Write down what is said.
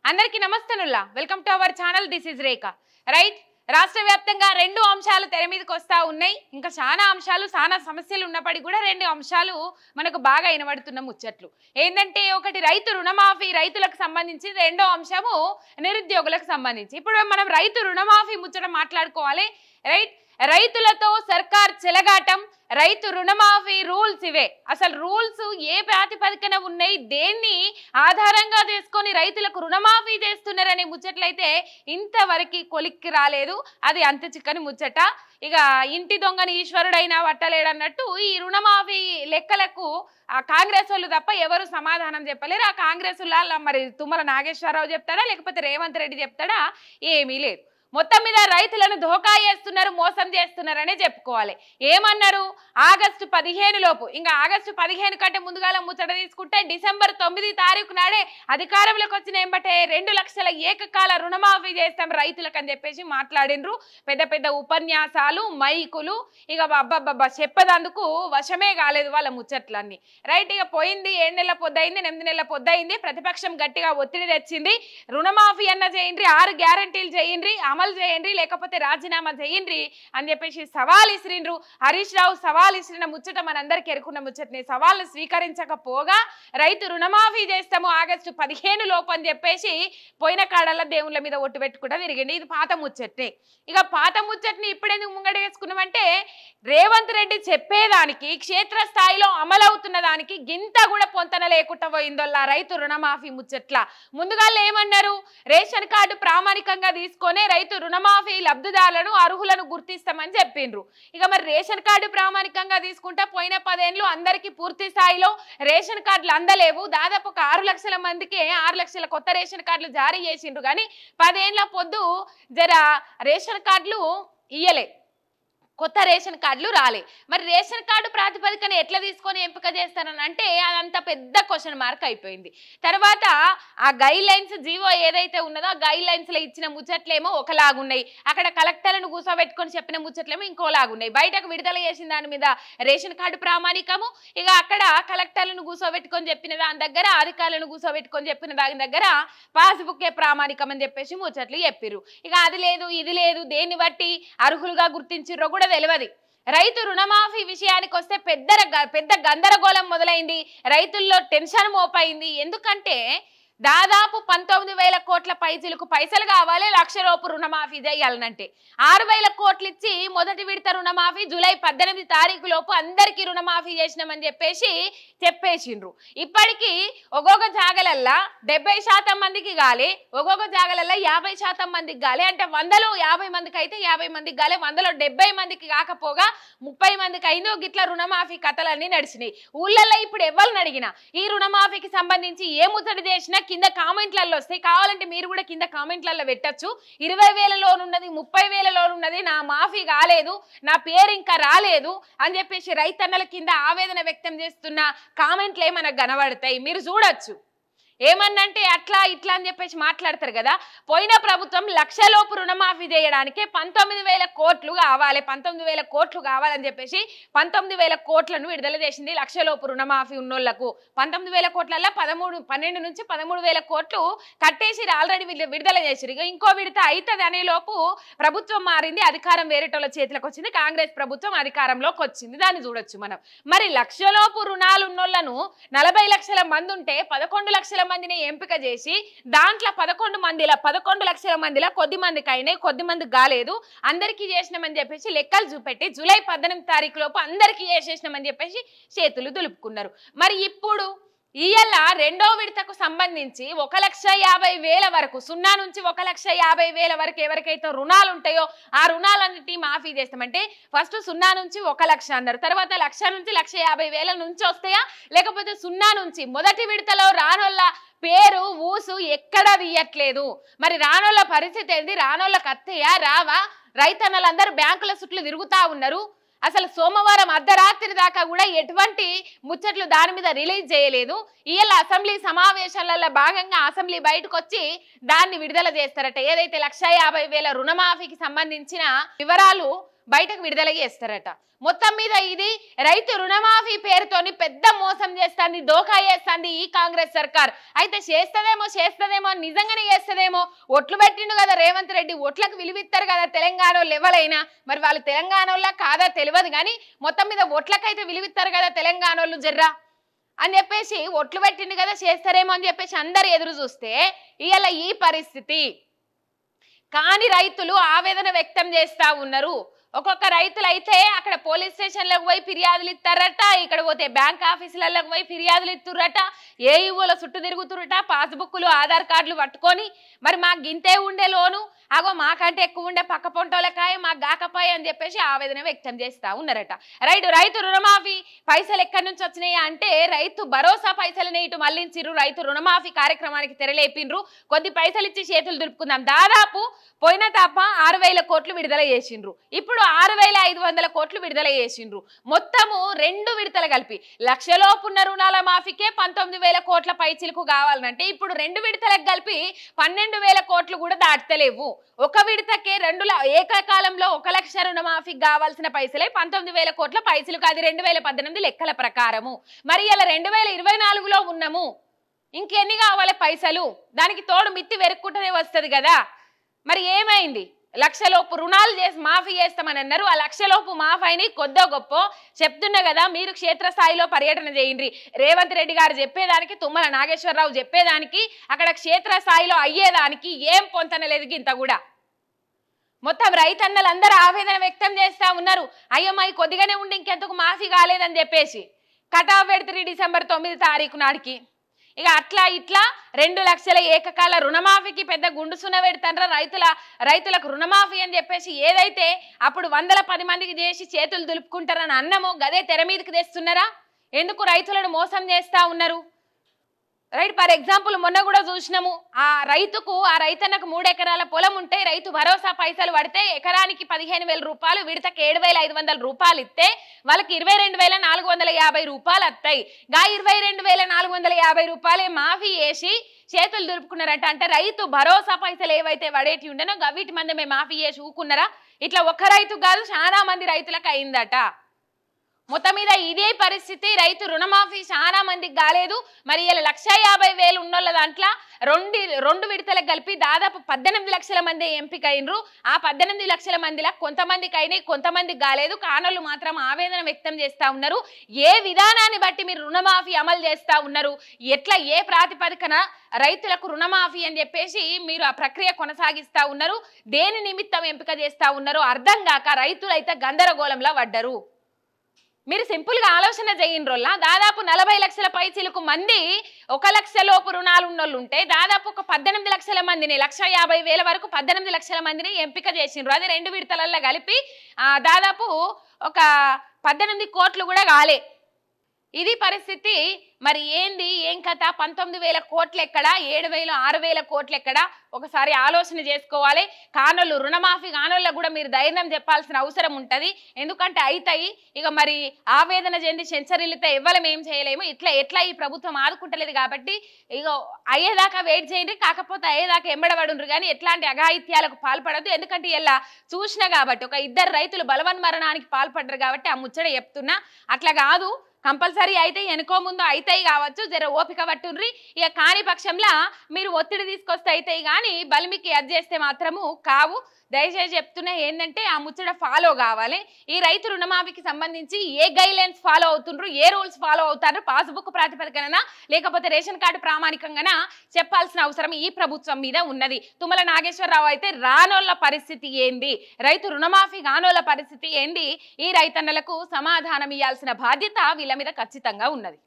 అందరికీ నమస్తేనుల్లా welcome to our channel this is Rekha right రాష్ట్ర వ్యాప్తంగా రెండు అంశాలు తెర మీదకి వస్తా ఉన్నాయి ఇంకా చాలా అంశాలు చాలా సమస్యలు ఉన్నప్పటికీ కూడా రెండు అంశాలు మనకు బాగా వినబడుతున్న ముచ్చట్లు ఏందంటే ఒకటి రైతు రుణమాఫీ రైతులకు సంబంధించి రెండో అంశము నిరుద్యోగులకు సంబంధించి ఇప్పుడు మనం రైతు రుణమాఫీ ముచ్చట మాట్లాడుకోవాలి రైట్ రైతులతో సర్కార్ చెలగాటం రైతు రుణమాఫీ రూల్స్ ఇవే అసలు రూల్స్ ఏ ప్రాతిపదికన ఉన్నాయి దేన్ని ఆధారంగా చేసుకొని రైతులకు రుణమాఫీ చేస్తున్నారనే ముచ్చట్లయితే ఇంతవరకు కొలిక్కి రాలేదు అది అంత చిక్కని ముచ్చట ఇక ఇంటి దొంగని ఈశ్వరుడైనా పట్టలేడన్నట్టు ఈ రుణమాఫీ లెక్కలకు ఆ కాంగ్రెస్ వాళ్ళు తప్ప ఎవరు సమాధానం చెప్పలేరు ఆ కాంగ్రెస్ మరి తుమ్మల నాగేశ్వరరావు చెప్తాడా లేకపోతే రేవంత్ రెడ్డి చెప్తాడా ఏమీ లేదు మొత్తం మీద రైతులను ధోకా చేస్తున్నారు మోసం చేస్తున్నారనే చెప్పుకోవాలి ఏమన్నారు ఆగస్టు 15 లోపు ఇంకా ఆగస్టు 15 కంటే ముందుగాల ముచ్చట తీసుకుంటే డిసెంబర్ 9 తారీఖు నాడే అధికారంలోకి వచ్చిన ఎంబటే 2 లక్షల ఏకకాల రుణమాఫీ చేస్తాం రైతులకు అని చెప్పేసి మాట్లాడినరు పెద్ద పెద్ద ఉపన్యాసాలు మైకులు ఇక అబ్బబ్బబ్బా చెప్పదందుకు వశమే కాలేదు వాళ్ళ ముచ్చట్లన్నీ రైట్ ఇక పోయింది 7 నెలల పొద్దయింది 8 నెలల పొద్దయింది ప్రతిపక్షం గట్టిగా ఒత్తిడి తెచ్చింది రుణమాఫీ అన్న చేయండి 6 గ్యారంటీలు చేయండి అమలు చేయండి లేకపోతే రాజీనామా చేయండి అని చెప్పేసి సవాల్ ఇసిరిండ్రు హరీష్ రావు సవాల్ ఇసిరిన ముచ్చట మనందరికీ ఎరుకున్న ముచ్చటని సవాల్ను స్వీకరించకపోగా రైతు రుణమాఫీ చేస్తాము ఆగస్టు 15 లోపు అని చెప్పేసి పోయిన కాడల్లో దేవుళ్ళ మీద ఒట్టు పెట్టుకుంటా తిరిగింది ఇది పాత ముచ్చట్ని ఇక పాత ముచ్చట్ని ఇప్పుడెందుకు ముంగడి వేసుకున్నామంటే రేవంత్ రెడ్డి చెప్పేదానికి క్షేత్రస్థాయిలో అమలవుతున్న దానికి గింత కూడా పొంతన లేకుండా పోయిందోళ్ళ రైతు రుణమాఫీ ముచ్చట్ల ముందుగా ఏమన్నారు రేషన్ కార్డు ప్రామాణికంగా తీసుకొని రైతు రుణమాఫీ లబ్ధిదారులను అర్హులను గుర్తిస్తామని చెప్పిండ్రు ఇక మరి రేషన్ కార్డు ప్రామాణికంగా తీసుకుంటే పోయిన 10 ఏళ్ళు అందరికీ పూర్తి స్థాయిలో రేషన్ కార్డులు అందలేవు దాదాపు ఒక 6 లక్షల మందికి 6 లక్షల కొత్త రేషన్ కార్డులు జారీ చేసిండ్రు కానీ 10 ఏళ్ల పొద్దు జర రేషన్ కార్డులు ఇయ్యలే కొత్త రేషన్ కార్డులు రాలే మరి రేషన్ కార్డు ప్రాతిపదికన ఎట్లా తీసుకొని ఎంపిక చేస్తారని అంటే అదంతా పెద్ద క్వశ్చన్ మార్క్ అయిపోయింది తర్వాత ఆ గైడ్ లైన్స్ జీవో ఏదైతే ఉన్నదో ఆ గైడ్ లైన్స్లో ఇచ్చిన ముచ్చట్లేమో ఒకలాగున్నాయి అక్కడ కలెక్టర్లను కూర్చోబెట్టుకొని చెప్పిన ముచ్చట్లేమో ఇంకోలాగున్నాయి బయటకు విడుదల చేసిన దాని మీద రేషన్ కార్డు ప్రామాణికము ఇక అక్కడ కలెక్టర్లను కూర్చోబెట్టుకొని చెప్పిన దాని దగ్గర అధికారులను కూర్చోబెట్టుకొని చెప్పిన దాని దగ్గర పాస్బుక్కే ప్రామాణికం అని చెప్పేసి ముచ్చట్లు చెప్పిర్రు ఇక అది లేదు ఇది లేదు దేన్ని బట్టి అర్హులుగా గుర్తించిర్రో కూడా తెలియదు రైతు రుణమాఫీ విషయానికి వస్తే పెద్ద గందరగోళం మొదలైంది రైతుల్లో టెన్షన్ మోపైంది ఎందుకంటే దాదాపు 19,000 కోట్ల పైసలకు పైసలు కావాలి 1,00,000 లోపు రుణమాఫీ చేయాలనంటే 6,000 కోట్లు ఇచ్చి మొదటి విడత రుణమాఫీ జూలై 18 తారీఖు లోపు అందరికీ రుణమాఫీ చేసినామని చెప్పేసిండ్రు ఇప్పటికీ ఒక్కొక్క జాగలల్లా 70% మందికి గాలి ఒక్కొక్క జాగలల్లా 50% మందికి గాలి అంటే 100లో 50 మందికి అయితే 50 మందికి గాలి 100లో 70 మందికి కాకపోగా 30 మందికి అయిందో గిట్ల రుణమాఫీ కథలన్నీ నడిచినాయి ఊళ్ళల్లో ఇప్పుడు ఎవరిని అడిగినా ఈ రుణమాఫీకి సంబంధించి ఏ ముచ్చట చేసినా కింద కామెంట్లలో వస్తాయి కావాలంటే మీరు కూడా కింద కామెంట్లలో పెట్టచ్చు 20,000 లోన్ ఉన్నది 30,000 లోన్ ఉన్నది నా మాఫీ కాలేదు నా పేరు ఇంకా రాలేదు అని చెప్పేసి రైతన్నల కింద ఆవేదన వ్యక్తం చేస్తున్న కామెంట్లు మనకు కనబడతాయి మీరు చూడొచ్చు ఏమన్నంటే అట్లా ఇట్లా అని చెప్పేసి మాట్లాడతారు కదా పోయిన ప్రభుత్వం 1,00,000 లోపు రుణమాఫీ చేయడానికి 19,000 కోట్లు కావాలి 19,000 కోట్లు కావాలని చెప్పేసి 19,000 కోట్లను విడుదల చేసింది 1,00,000 లోపు రుణమాఫీ ఉన్నోళ్లకు 19,000 కోట్లల్లో 12 నుంచి 13,000 కోట్లు కట్టేసి ఆల్రెడీ విడుదల చేసిరు ఇక ఇంకో విడత అవుతుంది అనే లోపు ప్రభుత్వం మారింది అధికారం వేరేటోళ్ళ చేతిలోకి వచ్చింది కాంగ్రెస్ ప్రభుత్వం అధికారంలోకి వచ్చింది దాన్ని చూడొచ్చు మనం మరి 1,00,000 లోపు రుణాలు ఉన్నోళ్లను 40 లక్షల మంది ఉంటే 11 లక్షల మందిని ఎంపిక చేసి దాంట్లో 11 లక్షల మందిలో కొద్ది మందికి అయినాయి కొద్ది మందికి కాలేదు అందరికీ చేసినామని చెప్పేసి లెక్కలు చూపెట్టి జూలై 18 తారీఖు లోపు అందరికీ చేసేసినామని చెప్పేసి చేతులు దులుపుకున్నారు మరి ఇప్పుడు ఇయ్యాల రెండో విడతకు సంబంధించి 1,50,000 వరకు 0 నుంచి 1,50,000 వరకు ఎవరికైతే రుణాలు ఉంటాయో ఆ రుణాలన్నిటి మాఫీ చేస్తామంటే ఫస్ట్ 0 నుంచి 1,00,000 అన్నారు తర్వాత 1,00,000 నుంచి 1,50,000 నుంచి వస్తాయా లేకపోతే 0 నుంచి మొదటి విడతలో రానోళ్ళ పేరు ఊసు ఎక్కడ తీయట్లేదు మరి రానోళ్ళ పరిస్థితి ఏంది రానోళ్ళకి అత్తయ్యా రావా రైతన్నలందరూ బ్యాంకుల చుట్టూ తిరుగుతా ఉన్నారు అసలు సోమవారం అర్ధరాత్రి దాకా కూడా ఎటువంటి ముచ్చట్లు దాని మీద రిలీజ్ చేయలేదు ఇవాళ అసెంబ్లీ సమావేశాలలో భాగంగా అసెంబ్లీ బయటకు వచ్చి దాన్ని విడుదల చేస్తారట ఏదైతే 1,50,000 రుణమాఫీకి సంబంధించిన వివరాలు బయటకు విడుదల చేస్తారట. మొత్తం మీద ఇది రైతు రుణమాఫీ పేరుతోని పెద్ద మోసం చేస్తుంది, దోకా చేస్తుంది ఈ కాంగ్రెస్ సర్కార్. అయితే చేస్తదేమో నిజంగానే చేస్తదేమో. ఒట్లు పెట్టిండు కదా రేవంత్ రెడ్డి, ఒట్లకు విలువిస్తారు కదా తెలంగాణ ఎవరైనా. మరి వాళ్ళు తెలంగాణ వాళ్ళ కాదా తెలియదు కానీ మొత్తం మీద ఒట్లకైతే విలువిస్తారు కదా తెలంగాణ వాళ్ళు జర్రా అని చెప్పేసి ఒట్లు పెట్టిండు కదా చేస్తారేమో అని చెప్పేసి అందరు ఎదురు చూస్తే ఇవాళ ఈ పరిస్థితి. కానీ రైతులు ఆవేదన వ్యక్తం చేస్తా ఉన్నారు. ఒక్కొక్క రైతులు అయితే అక్కడ పోలీస్ స్టేషన్లకు పోయి ఫిర్యాదులు ఇస్తారట, ఇక్కడ పోతే బ్యాంక్ ఆఫీసులకు పోయి ఫిర్యాదులు ఇస్తుర్రట, ఏఈఓల చుట్టూ తిరుగుతురట, పాస్బుక్లు ఆధార్ కార్డులు పట్టుకొని మరి మాకు గింతే ఉండే లోను, అగో మాకంటే ఎక్కువ ఉండే పక్క పొంటోలకాయ మాకు గాకపాయ అని చెప్పేసి ఆవేదన వ్యక్తం చేస్తా ఉన్నారట. రైతు రుణమాఫీ పైసలు ఎక్కడి నుంచి వచ్చినాయి అంటే రైతు భరోసా పైసలని ఇటు మళ్లించిర్రు. రైతు రుణమాఫీ కార్యక్రమానికి తెరలేపిండ్రు. కొద్ది పైసలు ఇచ్చి చేతులు దులుపుకుందాం. దాదాపు పోయిన తప్ప 6,000 కోట్లు విడుదల చేసిండ్రు. ఇప్పుడు 6,500 కోట్లు విడుదల చేసిండ్రు. మొత్తము 2 విడతలు కలిపి లక్షలోపు ఉన్న రుణాల మాఫీకే 19,000 కోట్ల పైచిలకు కావాలంటే ఇప్పుడు 2 విడతలకు కలిపి 12,000 కోట్లు కూడా దాటలేవు. ఒక విడతకే ఏకకాలంలో 1 లక్ష రుణమాఫీకి కావాల్సిన పైసలే 19,000 కోట్ల పైసలకు. అది 2018 లెక్కల ప్రకారము. మరి ఇలా 2024లో ఉన్నాము, ఇంకెన్ని కావాలి పైసలు? దానికి తోడు మిత్తి వెరుక్కుంటూనే వస్తుంది కదా. మరి ఏమైంది? లక్షలోపు రుణాలు చేసి మాఫీ చేస్తామని అన్నారు. ఆ లక్షలోపు మాఫీని కొద్దో గొప్ప చెప్తున్నా కదా. మీరు క్షేత్రస్థాయిలో పర్యటన చేయండి. రేవంత్ రెడ్డి గారు చెప్పేదానికి, తుమ్మల నాగేశ్వరరావు చెప్పేదానికి, అక్కడ క్షేత్రస్థాయిలో అయ్యేదానికి ఏం పొంతనలేదు ఇంత కూడా. మొత్తం రైతన్నలందరూ ఆవేదన వ్యక్తం చేస్తా ఉన్నారు. అయ్యో మాయి కొద్దిగానే ఉండి ఇంకెందుకు మాఫీ కాలేదని చెప్పేసి కటాఫ్ పెడితే డిసెంబర్ 9 తారీఖు నాటికి. ఇక అట్లా ఇట్లా 2 లక్షల ఏకకాల రుణమాఫీకి పెద్ద గుండు సున్న పెడతాండ్రా రైతులకు రుణమాఫీ అని చెప్పేసి. ఏదైతే అప్పుడు 110 మందికి చేసి చేతులు దులుపుకుంటారని అన్నమో గదే తెర మీదకి తెస్తున్నారా? ఎందుకు రైతులను మోసం చేస్తా ఉన్నారు? ఫర్ ఎగ్జాంపుల్ మొన్న కూడా చూసినాము. ఆ రైతన్నకు 3 ఎకరాల పొలం ఉంటే రైతు భరోసా పైసలు పడితే ఎకరానికి 15,000 రూపాయలు, విడతకి 7,500 రూపాయలు ఇస్తే వాళ్ళకి 22,450 రూపాయలు వస్తాయి. 22,450 రూపాయలే మాఫీ చేసి చేతులు దులుపుకున్నారట. అంటే రైతు భరోసా పైసలు ఏవైతే పడేటి ఉండనో వీటి మంది మాఫీ చేసి ఊకున్నారా? ఇట్లా ఒక్క రైతు కాదు, చాలా మంది రైతులకు అయిందట. మొత్తం మీద ఇదే పరిస్థితి. రైతు రుణమాఫీ చాలా మందికి కాలేదు. మరి ఇలా 1,50,000 ఉన్నోళ్ళ దాంట్లో 2 విడతలకు కలిపి దాదాపు 18 లక్షల మంది ఎంపిక అయినరు. ఆ 18 లక్షల మందిలో కొంతమందికి అయినాయి, కొంతమందికి కాలేదు. కానోళ్ళు మాత్రం ఆవేదన వ్యక్తం చేస్తా ఉన్నారు. ఏ విధానాన్ని బట్టి మీరు రుణమాఫీ అమలు చేస్తా ఉన్నారు, ఎట్లా ఏ ప్రాతిపదికన రైతులకు రుణమాఫీ అని చెప్పేసి మీరు ఆ ప్రక్రియ కొనసాగిస్తా ఉన్నారు, దేని నిమిత్తం ఎంపిక చేస్తా ఉన్నారో అర్థం కాక రైతులైతే గందరగోళంలో పడ్డరు. మీరు సింపుల్ గా ఆలోచన చేయండి. రోల్లా దాదాపు 40 లక్షల పైచిలకు మంది 1 లక్ష లోపు రుణాలు ఉన్నోళ్ళు ఉంటే దాదాపు ఒక 18 లక్షల మందిని, 1,50,000 వరకు 18 లక్షల మందిని ఎంపిక చేసిండ్రు. అది 2 విడతలలో కలిపి దాదాపు ఒక 18 కోట్లు కూడా కాలే. ఇది పరిస్థితి. మరి ఏంది ఏం కథ? 19,000 కోట్లు ఎక్కడ, 7,000 6,000 కోట్లు ఎక్కడ? ఒకసారి ఆలోచన చేసుకోవాలి. కానోళ్ళు రుణమాఫీ కానోళ్ళకు కూడా మీరు ధైర్యం చెప్పాల్సిన అవసరం ఉంటుంది. ఎందుకంటే అవుతాయి. ఇక మరి ఆవేదన చెంది సెంచరీలతో ఇవ్వలేం, ఏం చేయలేము. ఎట్లా ఈ ప్రభుత్వం ఆదుకుంటలేదు కాబట్టి ఇక అయ్యేదాకా వెయిట్ చేయండి. కాకపోతే అయ్యేదాకా ఎంబడబడుండ్రు కానీ ఎట్లాంటి అఘాయిత్యాలకు పాల్పడద్దు. ఎందుకంటే ఇలా చూసినా కాబట్టి ఒక 2 రైతులు బలవన్మరణానికి పాల్పడ్డారు కాబట్టి ఆ ముచ్చట చెప్తున్నా. అట్లా కాదు, కంపల్సరీ అయితే ఎనుకో ముందు అవుతాయి కావచ్చు, జర ఓపిక పట్టుండ్రి. ఇక కాని పక్షంలో మీరు ఒత్తిడి తీసుకొస్తే అవుతాయి కానీ బలిమికి అది చేస్తే మాత్రము కావు. దయచేసి చెప్తున్నా ఏంటంటే ఆ ముచ్చట ఫాలో కావాలి. ఈ రైతు రుణమాఫీకి సంబంధించి ఏ గైడ్లైన్స్ ఫాలో అవుతుండ్రు, ఏ రూల్స్ ఫాలో అవుతారు, పాస్బుక్ ప్రాతిపదికన లేకపోతే రేషన్ కార్డు ప్రామాణికంగా చెప్పాల్సిన అవసరం ఈ ప్రభుత్వం మీద ఉన్నది. తుమ్మల నాగేశ్వరరావు అయితే రానోళ్ళ పరిస్థితి ఏంది, రైతు రుణమాఫీ కానోళ్ళ పరిస్థితి ఏంది, ఈ రైతన్నలకు సమాధానం ఇవ్వాల్సిన బాధ్యత వీళ్ళ మీద ఖచ్చితంగా ఉన్నది.